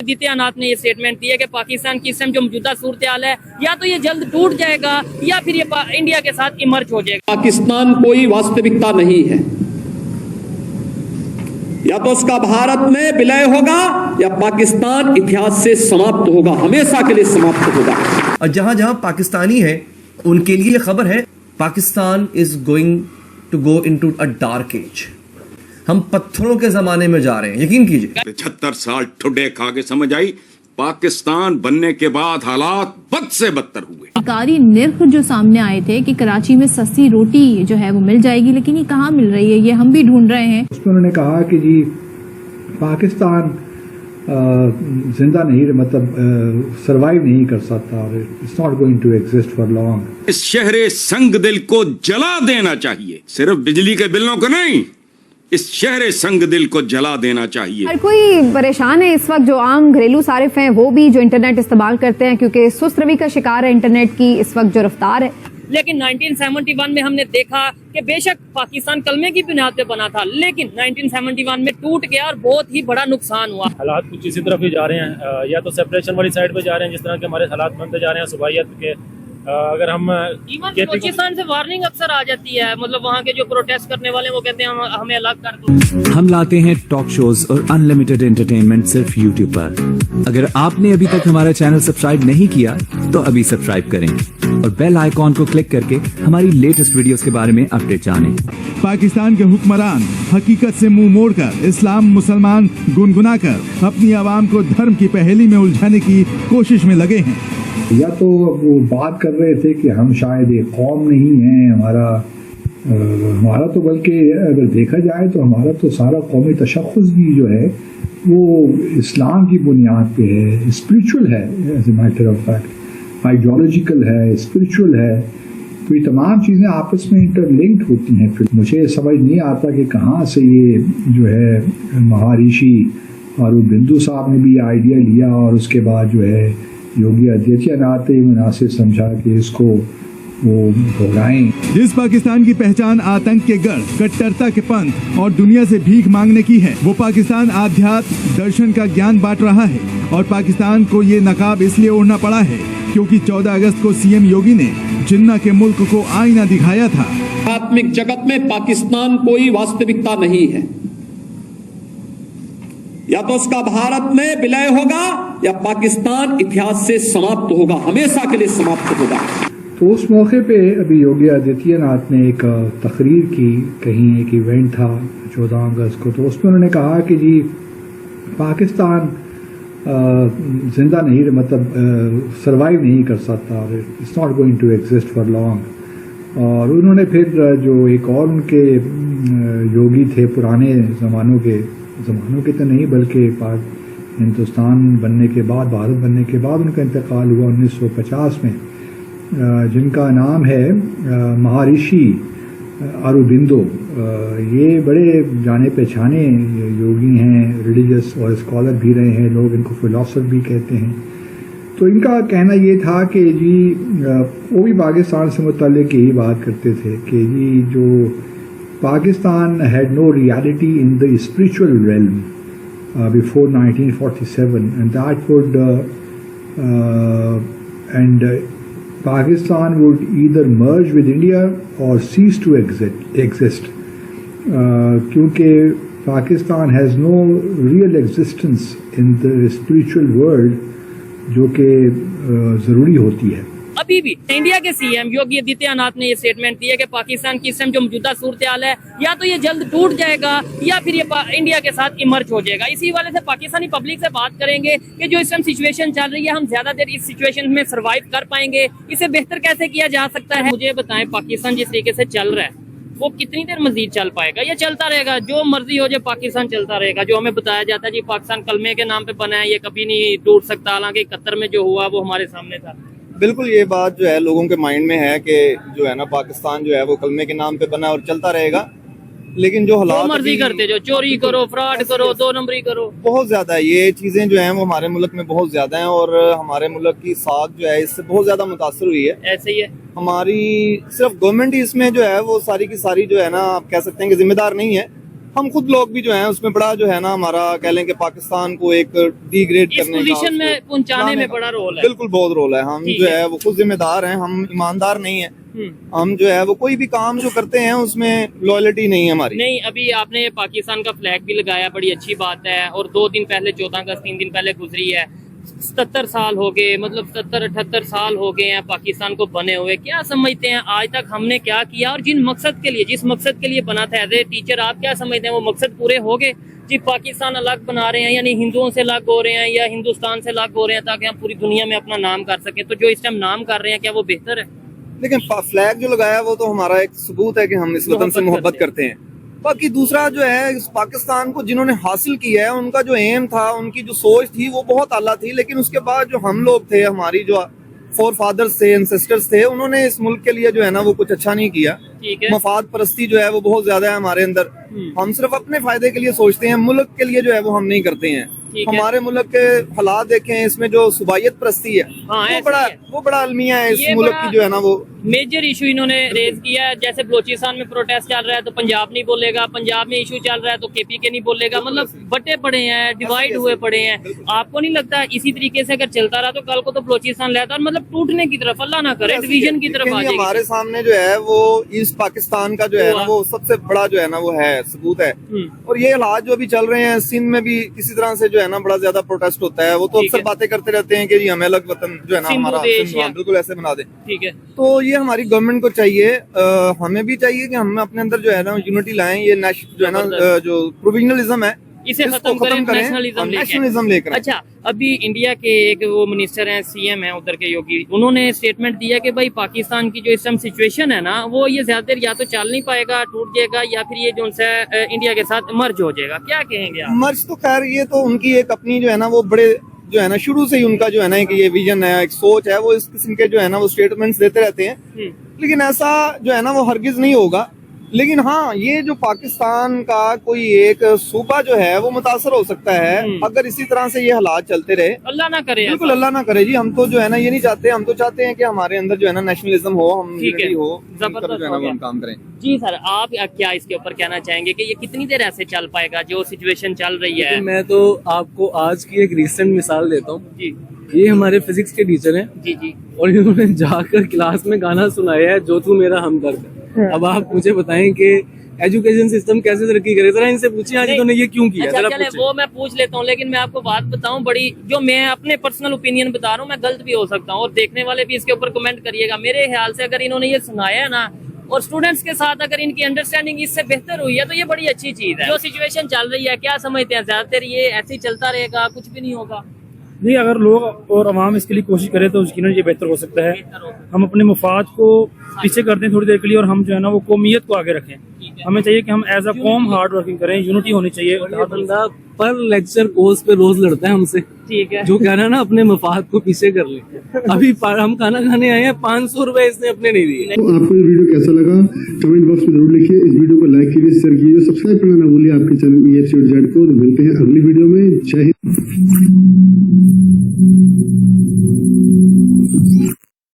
आदित्यनाथ ने ये स्टेटमेंट दी है कि पाकिस्तान की इस टाइम जो मौजूदा सूरत हाल है, या तो ये जल्द टूट जाएगा या फिर ये इंडिया के साथ इमर्ज हो जाएगा। पाकिस्तान कोई वास्तविकता नहीं है, या तो उसका भारत में विलय होगा या पाकिस्तान इतिहास से समाप्त होगा, हमेशा के लिए समाप्त होगा। और जहां जहां पाकिस्तानी है उनके लिए ये खबर है, Pakistan is going to go into a dark age. हम पत्थरों के जमाने में जा रहे हैं, यकीन कीजिए। 75 साल ठुड्डे खा के समझ आई, पाकिस्तान बनने के बाद हालात बद से बदतर हुए। सरकारी निर्ख जो सामने आए थे कि कराची में सस्ती रोटी जो है वो मिल जाएगी, लेकिन ये कहाँ मिल रही है, ये हम भी ढूंढ रहे हैं। उसमें उन्होंने कहा कि जी पाकिस्तान जिंदा नहीं, मतलब सरवाइव नहीं कर सकता, और it's not going to exist for long. इस शहरे संग दिल को जला देना चाहिए, सिर्फ बिजली के बिलों को नहीं, इस शहरे संग दिल को जला देना चाहिए। हर कोई परेशान है इस वक्त, जो आम घरेलू सारिफ हैं वो भी, जो इंटरनेट इस्तेमाल करते हैं, क्योंकि सुस्त रवि का शिकार है इंटरनेट की इस वक्त जो रफ्तार है। लेकिन 1971 में हमने देखा कि बेशक पाकिस्तान कलमे की बुनियाद पे बना था, लेकिन 1971 में टूट गया और बहुत ही बड़ा नुकसान हुआ। हालात कुछ इसी तरफ ही जा रहे हैं, या तो सेपरेशन वाली साइड पे जा रहे हैं, जिस तरह के हमारे हालात बनते जा रहे हैं सुबाइयत के। अगर हम बलूचिस्तान से वार्निंग अक्सर आ जाती है, मतलब वहाँ के जो प्रोटेस्ट करने वाले वो कहते हैं हमें अलग कर दो। हम लाते हैं टॉक शोज और अनलिमिटेड एंटरटेनमेंट सिर्फ यूट्यूब पर। अगर आपने अभी तक हमारा चैनल सब्सक्राइब नहीं किया तो अभी सब्सक्राइब करें और बेल आइकॉन को क्लिक करके हमारी लेटेस्ट वीडियोस के बारे में अपडेट जानें। पाकिस्तान के हुक्मरान हकीकत से मुंह मोड़कर इस्लाम मुसलमान गुनगुनाकर अपनी आवाम को धर्म की पहेली में उलझाने की कोशिश में लगे हैं। या तो वो बात कर रहे थे कि हम शायद एक कौम नहीं हैं, हमारा तो, बल्कि अगर देखा जाए तो हमारा तो सारा कौमी तशख़्ख़ुस भी जो है वो इस्लाम की बुनियाद पे है, स्पिरिचुअल है, as a matter of fact, ideological है, स्पिरिचुअल है। तो ये तमाम चीज़ें आपस में इंटरलिंक्ड होती हैं। फिर मुझे समझ नहीं आता कि कहाँ से ये जो है महर्षि अरबिंदो साहब ने भी आइडिया लिया और उसके बाद जो है योगी आदित्यनाथ ने मुनासिब समझा कि इसको वो दोहराएं। जिस पाकिस्तान की पहचान आतंक के गढ़, कट्टरता के पंथ और दुनिया से भीख मांगने की है, वो पाकिस्तान आध्यात्म दर्शन का ज्ञान बांट रहा है। और पाकिस्तान को ये नकाब इसलिए ओढ़ना पड़ा है क्योंकि 14 अगस्त को सीएम योगी ने जिन्ना के मुल्क को आईना दिखाया था। आत्मिक जगत में पाकिस्तान कोई वास्तविकता नहीं है, या तो उसका भारत में विलय होगा या पाकिस्तान इतिहास से समाप्त होगा, हमेशा के लिए समाप्त होगा। तो उस मौके पे अभी योगी आदित्यनाथ ने एक तकरीर की, कहीं एक इवेंट था 14 अगस्त को, तो उसमें उन्होंने कहा कि जी पाकिस्तान जिंदा नहीं, मतलब सरवाइव नहीं कर सकता, और it's not going to exist for long. और उन्होंने फिर जो एक और उनके योगी थे पुराने ज़मानों के तो नहीं, बल्कि हिंदुस्तान बनने के बाद, भारत बनने के बाद उनका इंतकाल हुआ 1950 में, जिनका नाम है महर्षि अरबिंदो। ये बड़े जाने पहचाने योगी हैं, रिलीजियस और स्कॉलर भी रहे हैं, लोग इनको फिलोसफर भी कहते हैं। तो इनका कहना ये था कि जी वो भी पाकिस्तान से मुतल्लिक यही बात करते थे कि जी जो Pakistan had no reality in the spiritual realm before 1947, and that would Pakistan would either merge with India or cease to exist, क्योंकि Pakistan has no real existence in the spiritual world जो कि ज़रूरी होती है। अभी भी इंडिया के CM Yogi Adityanath ने ये स्टेटमेंट दी है कि पाकिस्तान की इस टाइम जो मौजूदा सूरत हाल है, या तो ये जल्द टूट जाएगा या फिर ये इंडिया के साथ इमर्ज हो जाएगा। इसी वाले से पाकिस्तानी पब्लिक से बात करेंगे कि जो इस टाइम सिचुएशन चल रही है, हम ज्यादा देर इस सिचुएशन में सर्वाइव कर पाएंगे, इसे बेहतर कैसे किया जा सकता है। मुझे बताएं, पाकिस्तान जिस तरीके से चल रहा है वो कितनी देर मजीद चल पाएगा? ये चलता रहेगा, जो मर्जी हो जाए पाकिस्तान चलता रहेगा। जो हमें बताया जाता है जी पाकिस्तान कलमे के नाम पे बना है, ये कभी नहीं टूट सकता, हालांकि कतर में जो हुआ वो हमारे सामने था। बिल्कुल ये बात जो है लोगों के माइंड में है कि जो है ना पाकिस्तान जो है वो कलमे के नाम पे बना और चलता रहेगा, लेकिन जो हालात मर्जी करते, जो चोरी करो, फ्रॉड करो, 2 नंबरी करो, बहुत ज्यादा है। ये चीजें जो है वो हमारे मुल्क में बहुत ज्यादा हैं और हमारे मुल्क की साख जो है इससे बहुत ज्यादा मुतासर हुई है। ऐसे ही है, हमारी सिर्फ गवर्नमेंट ही इसमें जो है वो सारी की सारी जो है ना आप कह सकते हैं कि जिम्मेदार नहीं है। हम खुद लोग भी जो है उसमें बड़ा जो है ना हमारा कह लें कि पाकिस्तान को एक डिग्रेड इस करने पोजीशन में पहुंचाने में बड़ा रोल है। बिल्कुल बहुत रोल है। हम जो है वो खुद जिम्मेदार हैं, हम ईमानदार नहीं है। हम जो है वो कोई भी काम जो करते हैं उसमें लॉयल्टी नहीं है हमारी। नहीं, अभी आपने पाकिस्तान का फ्लैग भी लगाया, बड़ी अच्छी बात है। और 2 दिन पहले 14 अगस्त 3 दिन पहले गुजरी है। 77 साल हो गए, मतलब 77-78 साल हो गए हैं पाकिस्तान को बने हुए। क्या समझते हैं आज तक हमने क्या किया, और जिस मकसद के लिए बना था एज ए टीचर, आप क्या समझते हैं वो मकसद पूरे हो गए? जी, पाकिस्तान अलग बना रहे हैं, यानी हिंदुओं से अलग हो रहे हैं या हिंदुस्तान से अलग हो रहे हैं ताकि हम पूरी दुनिया में अपना नाम कर सकें। तो जो इस टाइम नाम कर रहे हैं, क्या वो बेहतर है? लेकिन फ्लैग जो लगाया वो तो हमारा एक सबूत है कि हम इस वतन से मोहब्बत करते हैं। बाकी दूसरा जो है इस पाकिस्तान को जिन्होंने हासिल किया है उनका जो एम था, उनकी जो सोच थी वो बहुत आला थी। लेकिन उसके बाद जो हम लोग थे, हमारी जो फोर फादर्स थे, एंसेस्टर्स थे, उन्होंने इस मुल्क के लिए जो है ना वो कुछ अच्छा नहीं किया। मफाद परस्ती जो है वो बहुत ज्यादा है हमारे अंदर। हम सिर्फ अपने फायदे के लिए सोचते हैं, मुल्क के लिए जो है वो हम नहीं करते हैं। हमारे मुल्क के हालात देखें, इसमें जो सुबायत परस्ती है वो बड़ा अलमिया है इस मुल्क की जो है ना वो मेजर इशू इन्होंने रेज किया है। जैसे बलोचिस्तान में प्रोटेस्ट चल रहा है तो पंजाब नहीं बोलेगा, पंजाब में इशू चल रहा है तो केपीके नहीं बोलेगा। मतलब बटे पड़े हैं, डिवाइड हुए पड़े हैं। आपको नहीं लगता इसी तरीके से अगर चलता रहा तो कल को तो बलोचिस्तान लेता और मतलब टूटने की तरफ, अल्लाह ना करे, डिवीजन की तरफ आ जाएगी। हमारे सामने जो है वो ईस्ट पाकिस्तान का जो है ना वो सबसे बड़ा जो है ना वो है सबूत है। और ये हालात जो अभी चल रहे हैं, सिंध में भी किसी तरह से जो है ना बड़ा ज्यादा प्रोटेस्ट होता है। वो तो अक्सर बातें करते रहते हैं कि हमें अलग वतन जो है ना हमारा बिल्कुल ऐसे बना दे। ठीक है, तो ये हमारी गवर्नमेंट को चाहिए, हमें भी चाहिए कि हम अपने अंदर जो है ना यूनिटी लाएं। ये जो है ना जो प्रोविजनलिज्म है इसे खत्म करें, नेशनलिज्म लेकर। अच्छा, अभी इंडिया के एक वो मिनिस्टर हैं, सीएम हैं उधर के, योगी, उन्होंने स्टेटमेंट दिया कि भाई पाकिस्तान की जो इस टाइम सिचुएशन है ना वो ये ज्यादा देर या तो चल नहीं पाएगा, टूट जाएगा, या फिर ये जो है इंडिया के साथ मर्ज हो जाएगा। क्या कहेंगे आप? मर्ज तो खैर ये तो उनकी एक अपनी जो है ना वो बड़े जो है ना शुरू से ही उनका जो है ना ये विजन है, एक सोच है, वो इस किस्म के जो है ना वो स्टेटमेंट्स देते रहते हैं। लेकिन ऐसा जो है ना वो हरगिज नहीं होगा। लेकिन हाँ, ये जो पाकिस्तान का कोई एक सूबा जो है वो मुतासर हो सकता है अगर इसी तरह से ये हालात चलते रहे। अल्लाह ना करे, बिल्कुल अल्लाह ना करे जी। हम तो जो है ना ये नहीं चाहते, हम तो चाहते हैं कि हमारे अंदर जो है ना नेशनलिज्म हो, हम यूनिटी हो, जबरदस्त जो है ना हम काम करें। जी सर, आप क्या इसके ऊपर कहना चाहेंगे कि ये कितनी देर ऐसे चल पाएगा जो सिचुएशन चल रही है? मैं तो आपको आज की एक रिसेंट मिसाल देता हूँ जी। ये हमारे फिजिक्स के टीचर हैं जी, और इन्होंने जाकर क्लास में गाना सुनाया है, जो तू मेरा हमदर्द। अब आप मुझे बताएं कि एजुकेशन सिस्टम कैसे तरक्की करे, जरा इनसे पूछिए आज इन्होंने ये क्यों किया। अच्छा, चले वो मैं पूछ लेता हूँ, लेकिन मैं आपको बात बताऊं, बड़ी जो मैं अपने पर्सनल ओपिनियन बता रहा हूँ, मैं गलत भी हो सकता हूँ और देखने वाले भी इसके ऊपर कमेंट करिएगा। मेरे ख्याल से अगर इन्होंने ये सुनाया है ना और स्टूडेंट्स के साथ अगर इनकी अंडरस्टैंडिंग इससे बेहतर हुई है तो ये बड़ी अच्छी चीज है। जो सिचुएशन चल रही है, क्या समझते हैं ज्यादातर ये ऐसे ही चलता रहेगा, कुछ भी नहीं होगा? नहीं, अगर लोग और अवाम इसके लिए कोशिश करें तो यकीनन ये बेहतर हो सकता है। हम अपने मफाद को पीछे करते हैं थोड़ी देर के लिए और हम जो है ना वो कौमियत को आगे रखें। हमें चाहिए कि हम एज अ कौम हार्ड वर्किंग करें, यूनिटी होनी चाहिए। बंदा पर लेक्चर कोर्स पे रोज लड़ता है हमसे, ठीक है, जो कह रहा है ना अपने मफाद को पीछे कर ले। अभी हम खाना खाने आए हैं, 500 रुपए इसने अपने नहीं दिए। तो आपको ये वीडियो कैसा लगा कमेंट बॉक्स में जरूर लिखिए। इस वीडियो को लाइक कीजिए, शेयर कीजिए, सब्सक्राइब करना ना भूलिए आपके चैनल EFC को। मिलते हैं अगली वीडियो में। जय हिंद।